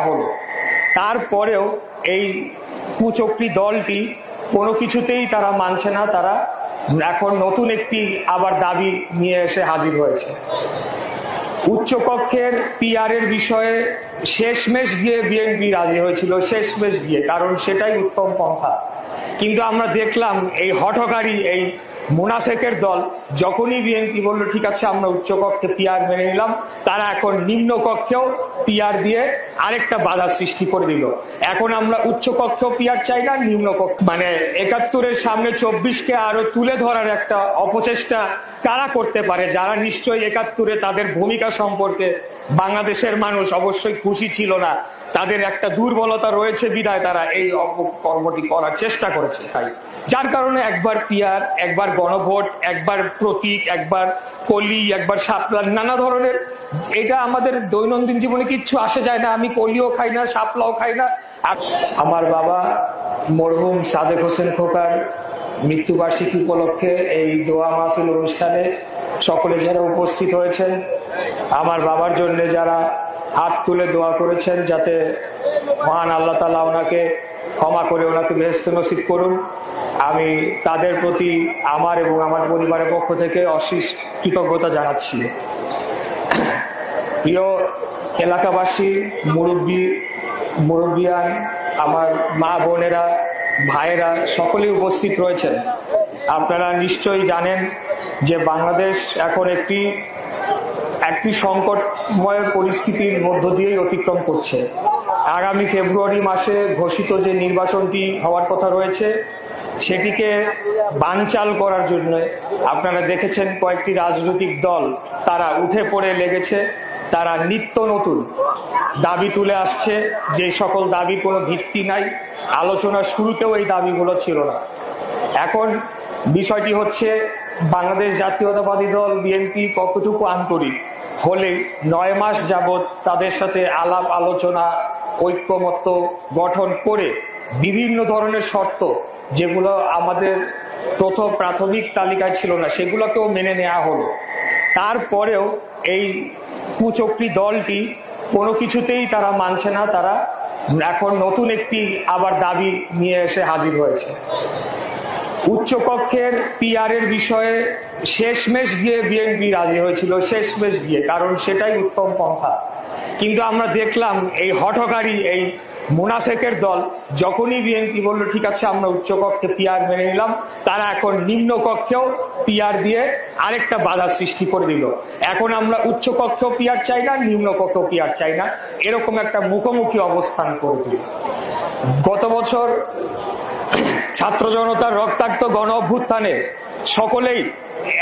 হলো। তারপরেও এই কুচক্রী দলটি কোনো কিছুতেই তারা মানছে না, তারা এখন নতুন একটি আবার দাবি নিয়ে এসে হাজির হয়েছে। উচ্চকক্ষের পিআর এর বিষয়ে শেষমেশ গিয়ে বিএনপি রাজি হয়েছিল, শেষমেশ গিয়ে, কারণ সেটাই উত্তম পন্থা। কিন্তু আমরা দেখলাম এই হঠকারী এই মুনাফেকের দল যখনই বিএনপি বললো ঠিক আছে আমরা উচ্চকক্ষে পিআর মেনে নিলাম, তারা এখন নিম্ন কক্ষেও পিআর দিয়ে আরেকটা বাধা সৃষ্টি করে দিল। এখন আমরা উচ্চকক্ষ পিআর চাই না, নিম্ন কক্ষ, মানে ৭১-এর সামনে ২৪কে আরো তুলে ধরার একটা অপচেষ্টা কারা করতে পারে, যারা নিশ্চয়ই ৭১-এ তাদের ভূমিকা সম্পর্কে বাংলাদেশের মানুষ অবশ্যই খুশি ছিল না, তাদের একটা দুর্বলতা রয়েছে বিধায় তারা এই কর্মটি করার চেষ্টা করেছে। তাই যার কারণে একবার পিআর, একবার গণভোট, একবার প্রতীক, একবার কলি, একবার শাপলা, নানা ধরনের, এটা আমাদের দৈনন্দিন জীবনে কিচ্ছু আসে যায় না। আমি কলিও খাই না, শাপলাও খাই না। আমার বাবা মরহুম সাদেক হোসেন খোকার মৃত্যুবার্ষিকী উপলক্ষে এই দোয়া মাহফিল অনুষ্ঠানে সকলে যারা উপস্থিত হয়েছেন, আমার বাবার জন্য যারা হাত তুলে দোয়া করেছেন, যাতে মহান আল্লাহ তাআলা ওনাকে ক্ষমা করে ওনাকে বেহেশত নসিব করুন, আমি তাদের প্রতি আমার এবং আমার পরিবারের পক্ষ থেকে অশেষ কৃতজ্ঞতা জানাচ্ছি। প্রিয় এলাকাবাসী, মুরব্বিয়ান, আমার মা বোনেরা, ভাইয়েরা সকলেই উপস্থিত রয়েছেন। আপনারা নিশ্চয়ই জানেন যে বাংলাদেশ এখন একটি সংকটময় পরিস্থিতির মধ্য দিয়েই অতিক্রম করছে। আগামী ফেব্রুয়ারি মাসে ঘোষিত যে নির্বাচনটি হওয়ার কথা রয়েছে, সেটিকে বানচাল করার জন্য আপনারা দেখেছেন কয়েকটি রাজনৈতিক দল তারা উঠে পড়ে লেগেছে, তারা নিত্য নতুন দাবি তুলে আসছে, যে সকল দাবির কোনো ভিত্তি নাই, আলোচনার শুরুতেও এই দাবিগুলো ছিল না। এখন বিষয়টি হচ্ছে বাংলাদেশ জাতীয়তাবাদী দল বিএনপি কতটুকু আন্তরিক হলে ৯ মাস যাবৎ তাদের সাথে আলাপ আলোচনা, ঐক্যমত্য গঠন করে বিভিন্ন ধরনের শর্ত, যেগুলো আমাদের প্রাথমিক তালিকায় ছিল না, সেগুলোকেও মেনে নেওয়া হলো। তারপরেও এই কুচক্রী দলটি কোনো কিছুতেই তারা মানছে না, তারা এখন নতুন একটি আবার দাবি নিয়ে এসে হাজির হয়েছে। উচ্চকক্ষের পিআর এর বিষয়ে শেষমেশ গিয়ে বিএনপি রাজি হয়েছিল, শেষমেশ গিয়ে, কারণ সেটাই উত্তম পন্থা। কিন্তু আমরা দেখলাম এই হঠকারী এই মুনাফেকের দল যখনই বিএনপি বললো ঠিক আছে আমরা উচ্চকক্ষে পিআর মেনে নিলাম, তারা এখন নিম্ন কক্ষেও পিআর দিয়ে আরেকটা বাধা সৃষ্টি করে দিল। এখন আমরা উচ্চকক্ষ পিআর চাই না, নিম্ন কক্ষ পিআর চাই না, এরকম একটা মুখোমুখি অবস্থান করে দিল। গত বছর ছাত্র জনতার রক্তাক্ত গণ অভ্যুত্থানে সকলেই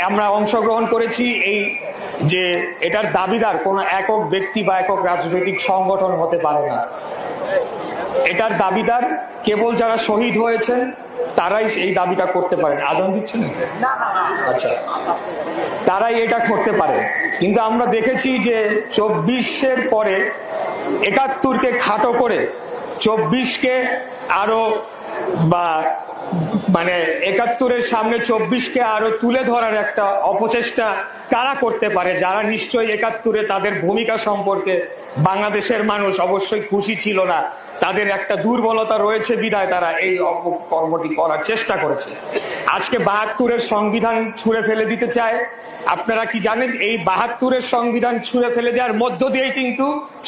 আমরা অংশগ্রহণ করেছি। এই যে এটার দাবিদার কোন একক ব্যক্তি বা একক রাজনৈতিক সংগঠন হতে পারে না, এটার দাবিদার কেবল যারা শহীদ হয়েছেন তারাই এই দাবিটা করতে পারেন। আজান দিচ্ছেন? আচ্ছা, তারাই এটা করতে পারে। কিন্তু আমরা দেখেছি যে ২৪-এর পরে ৭১-কে খাটো করে ২৪-কে আরো মানে ৭১-এর সামনে ২৪-কে আরো তুলে ধরার একটা অপচেষ্টা কারা করতে পারে, যারা নিশ্চয়ই ৭১-এ তাদের ভূমিকা সম্পর্কে বাংলাদেশের মানুষ অবশ্যই খুশি ছিল না, তাদের একটা দুর্বলতা রয়েছে বিধায় তারা এই কর্মটি করার চেষ্টা করেছে। আজকে ৭২-এর সংবিধান ছুঁড়ে ফেলে দিতে চায়। আপনারা কি জানেন এই ৭২-এর সংবিধান ছুঁড়ে ফেলে দেওয়ার মধ্য দিয়েই কিন্তু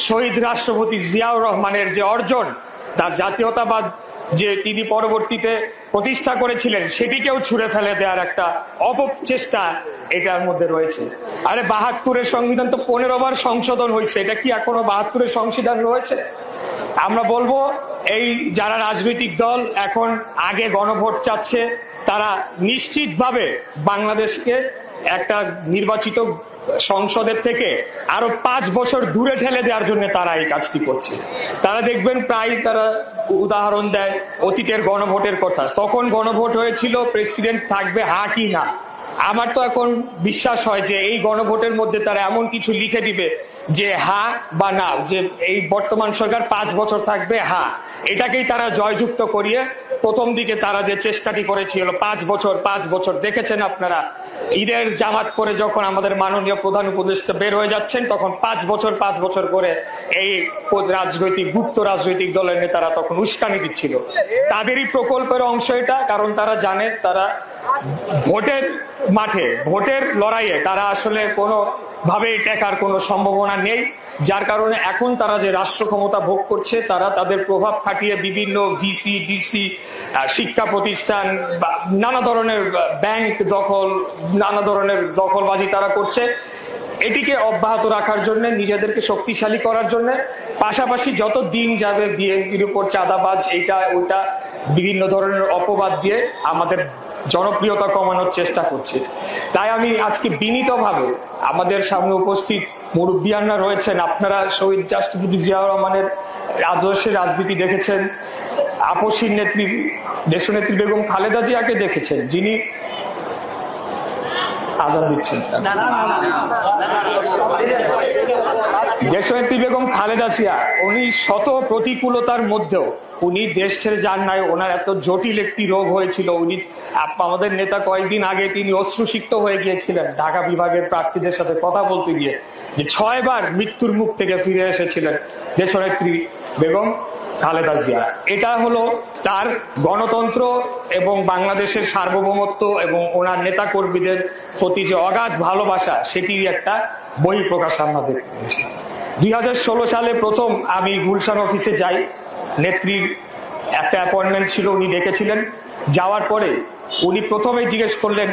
শহীদ রাষ্ট্রপতি জিয়াউর রহমানের যে অর্জন, তার জাতীয়তাবাদ যে তিনি পরবর্তীতে প্রতিষ্ঠা করেছিলেন, সেটিকেও ছুঁড়ে ফেলে দেওয়ার একটা অপচেষ্টা এটার মধ্যে রয়েছে। আরে ৭২-এর সংবিধান তো 15 বার সংশোধন হয়েছে, এটা কি এখনো ৭২-এর সংবিধান রয়েছে? আমরা বলবো এই যারা রাজনৈতিক দল এখন আগে গণভোট চাচ্ছে, তারা নিশ্চিতভাবে বাংলাদেশকে একটা নির্বাচিত সংসদের থেকে আরো 5 বছর দূরে ঠেলে দেওয়ার জন্য তারা এই কাজটি করছে। তারা দেখবেন প্রায় তারা উদাহরণ দেয় অতীতের গণভোটের কথা। তখন গণভোট হয়েছিল প্রেসিডেন্ট থাকবে হা কি না। আমার তো এখন বিশ্বাস হয় যে এই গণভোটের মধ্যে তারা এমন কিছু লিখে দিবে যে হা বা না, যে এই বর্তমান সরকার 5 বছর থাকবে হা, এটাকেই তারা জয়যুক্ত করিয়ে প্রথম দিকে তারা যে চেষ্টাটি করেছিল 5 বছর দেখেছেন আপনারা, ঈদের জামাত করে যখন আমাদের মাননীয় প্রধান উপদেষ্টা বের হয়ে যাচ্ছেন তখন 5 বছর করে এই গুপ্ত রাজনৈতিক দলের নেতারা তখন উস্কানি দিচ্ছিল। তাদেরই প্রকল্পের অংশ এটা, কারণ তারা জানে তারা ভোটের মাঠে ভোটের লড়াইয়ে তারা আসলে কোনো ভাবে টেকার কোনো সম্ভাবনা নেই, যার কারণে এখন তারা যে রাষ্ট্র ক্ষমতা ভোগ করছে তারা তাদের প্রভাব খাটিয়ে বিভিন্ন ভিসি ডিসি শিক্ষা প্রতিষ্ঠান বা নানা ধরনের ব্যাংক দখল, নানা ধরনের দখলবাজি তারা করছে। এটিকে অব্যাহত রাখার জন্য, নিজেদেরকে শক্তিশালী করার জন্য, পাশাপাশি যত দিন যাবে বিএনপির উপর চাঁদাবাজ এইটা ওইটা বিভিন্ন ধরনের অপবাদ দিয়ে আমাদের জনপ্রিয়তা কমানোর চেষ্টা করছে। তাই আমি আজকে বিনীতভাবে আমাদের সামনে উপস্থিত মুরব্বিয়ানরা রয়েছেন, আপনারা শহীদ রাষ্ট্রপতি জিয়াউর রহমানের আদর্শের রাজনীতি দেখেছেন, আপসীর নেত্রী দেশনেত্রী বেগম খালেদা জিয়াকে দেখেছেন, যিনি আজাদ দিচ্ছেন, দেশনেত্রী বেগম খালেদা জিয়া উনি শত প্রতিকূলতার মধ্যেও উনি দেশ ছেড়ে যান নাই। ওনার এত জটিল একটি রোগ হয়েছিল, উনি আমাদের নেতা কয়েকদিন আগে তিনি অশ্রুসিক্ত হয়ে গিয়েছিলেন ঢাকা বিভাগের প্রার্থীদের সাথে কথা বলতে গিয়ে, যে 6 বার মৃত্যুর মুখ থেকে ফিরে এসেছিলেন দেশনেত্রী বেগম খালেদা জিয়া। এটা হলো তার গণতন্ত্র এবং বাংলাদেশের সার্বভৌমত্ব এবং ওনার নেতা কর্মীদের প্রতি যে অগাধ ভালোবাসা, সেটির একটা বহিঃপ্রকাশ আমরা দেখতে পেয়েছি। 2016 সালে প্রথম আমি গুলশান অফিসে যাই, নেত্রীর একটা অ্যাপয়েন্টমেন্ট ছিল, উনি ডেকেছিলেন। যাওয়ার পরে উনি প্রথমেই জিজ্ঞেস করলেন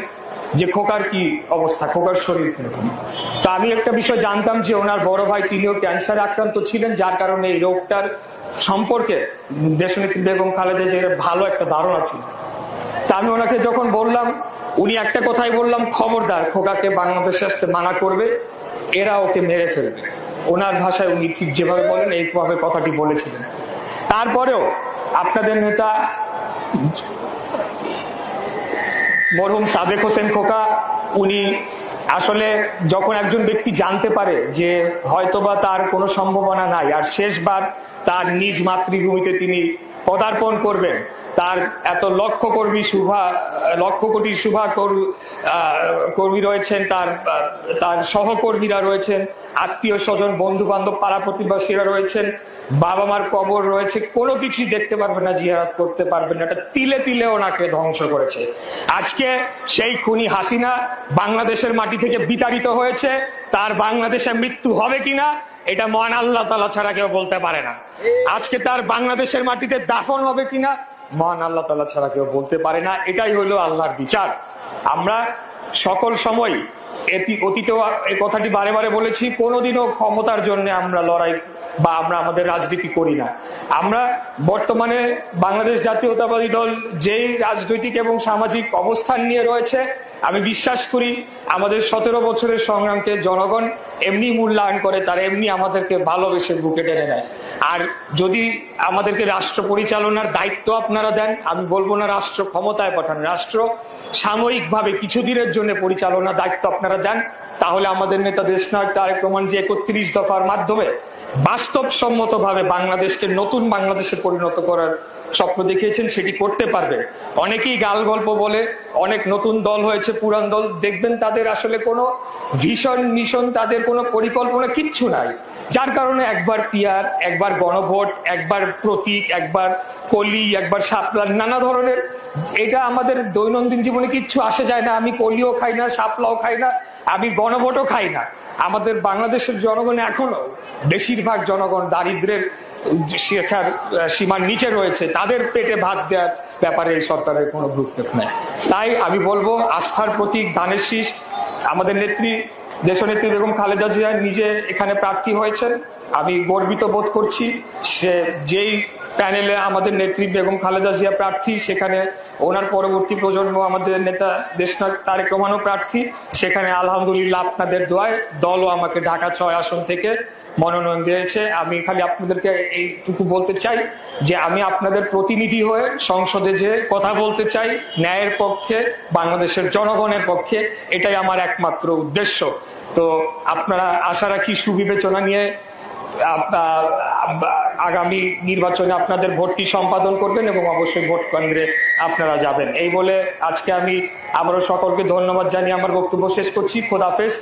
যে খোকার কি অবস্থা, খোকার শরীর কিরকম। তা আমি একটা বিষয় জানতাম যে ওনার বড় ভাই তিনিও ক্যান্সার আক্রান্ত ছিলেন, যার কারণে এই রোগটার সম্পর্কে দেশনেত্রী বেগম খালেদা জিয়ার ভালো একটা ধারণা ছিল। তা আমি ওনাকে যখন বললাম, উনি একটা কথাই বললাম, খবরদার খোকাকে বাংলাদেশে আসতে মানা করবে, এরা ওকে মেরে ফেলবে। ওনার ভাষায় উনি ঠিক যেভাবে বলেন এইভাবে কথাটি বলেছিলেন। তারপরেও আপনাদের নেতা মরহুম সাদেক হোসেন খোকা, উনি আসলে যখন একজন ব্যক্তি জানতে পারে যে হয়তোবা তার কোনো সম্ভাবনা নাই আর শেষবার তার নিজ মাতৃভূমিতে তিনি পদার্পণ করবেন, তার এত লক্ষ কোটি শুভা কর্মী রয়েছেন, তার সহকর্মীরা রয়েছেন, আত্মীয় স্বজন বন্ধু বান্ধব পাড়া প্রতিবেশীরা রয়েছেন, বাবা মার কবর রয়েছে, কোনো কিছুই দেখতে পারবেন না, জিয়ারত করতে পারবেন না। এটা তিলে তিলে ওনাকে ধ্বংস করেছে। আজকে সেই খুনি হাসিনা বাংলাদেশের মাটি থেকে বিতাড়িত হয়েছে, তার বাংলাদেশে মৃত্যু হবে কিনা এটা মহান আল্লাহ তাআলা ছাড়া কেউ বলতে পারে না। আজকে তার বাংলাদেশের মাটিতে দাফন হবে কিনা মহান আল্লাহ তাআলা ছাড়া কেউ বলতে পারে না। এটাই হইলো আল্লাহর বিচার। আমরা সকল সময় অতীতেও এই কথাটি বারে বারে বলেছি, কোনোদিনও ক্ষমতার জন্য আমরা লড়াই বা আমরা আমাদের রাজনীতি করি না। আমরা বর্তমানে বাংলাদেশ জাতীয়তাবাদী দল যেই রাজনৈতিক এবং সামাজিক অবস্থান নিয়ে রয়েছে, আমি বিশ্বাস করি আমাদের 17 বছরের সংগ্রামকে জনগণ এমনি মূল্যায়ন করে, তারা এমনি আমাদেরকে ভালোবেসে বুকে টেনে নেয়। আর যদি আমাদেরকে রাষ্ট্র পরিচালনার দায়িত্ব আপনারা দেন, আমি বলবো না রাষ্ট্র ক্ষমতায় পাঠান, রাষ্ট্র সাময়িকভাবে কিছুদিনের জন্য পরিচালনার দায়িত্ব আপনারা দেন, তাহলে আমাদের নেতা দেশনায়ক তারেক রহমান যে 31 দফার মাধ্যমে বাস্তবসম্মতভাবে বাংলাদেশকে নতুন বাংলাদেশে পরিণত করার স্বপ্ন দেখিয়েছেন, সেটি করতে পারবে। অনেকেই গাল গল্প বলে, অনেক নতুন দল হয়েছে, পুরান দল, দেখবেন তাদের আসলে কোনো ভিশন মিশন, তাদের কোনো পরিকল্পনা কিচ্ছু নাই, যার কারণে একবার পিয়ার, একবার গণভোট, একবার প্রতীক, একবার কলি, একবার শাপলা, নানা ধরনের। এটা আমাদের দৈনন্দিন জীবনে কিচ্ছু আসে যায় না। আমি কলিও খাই না, শাপলাও খাই না, আমি গণভোটও খাই না। আমাদের বাংলাদেশের জনগণ এখনো বেশিরভাগ জনগণ দারিদ্রের শিখার সীমার নিচে রয়েছে, তাদের পেটে ভাত দেওয়ার ব্যাপারে এই সরকারের কোনো ভ্রুক্ষেপ নেই। তাই আমি বলবো, আস্থার প্রতীক ধানের শীষ, আমাদের নেত্রী দেশনেত্রী বেগম খালেদা জিয়া নিজে এখানে প্রার্থী হয়েছেন, আমি গর্বিত বোধ করছি। সে যেই প্যানেলে আমাদের নেত্রী বেগম খালেদা জিয়া প্রার্থী, সেখানে ওনার পরবর্তী প্রজন্ম আমাদের নেতা দেশনায়ক তারেক রহমানও প্রার্থী। সেখানে আলহামদুলিল্লাহ আপনাদের দোয়ায় দলও আমাকে ঢাকা 6 আসন থেকে মনোনয়ন দিয়েছে। আমি খালি আপনাদেরকে এইটুকু বলতে চাই যে আমি আপনাদের প্রতিনিধি হয়ে সংসদে যে কথা বলতে চাই ন্যায়ের পক্ষে, বাংলাদেশের জনগণের পক্ষে, এটাই আমার একমাত্র উদ্দেশ্য। তো আপনারা আশা রাখি সুবিবেচনা নিয়ে আগামী নির্বাচনে আপনাদের ভোটটি সম্পাদন করবেন এবং অবশ্যই ভোট কেন্দ্রে আপনারা যাবেন। এই বলে আজকে আমি আবারও সকলকে ধন্যবাদ জানিয়ে আমার বক্তব্য শেষ করছি। খোদাহাফেজ।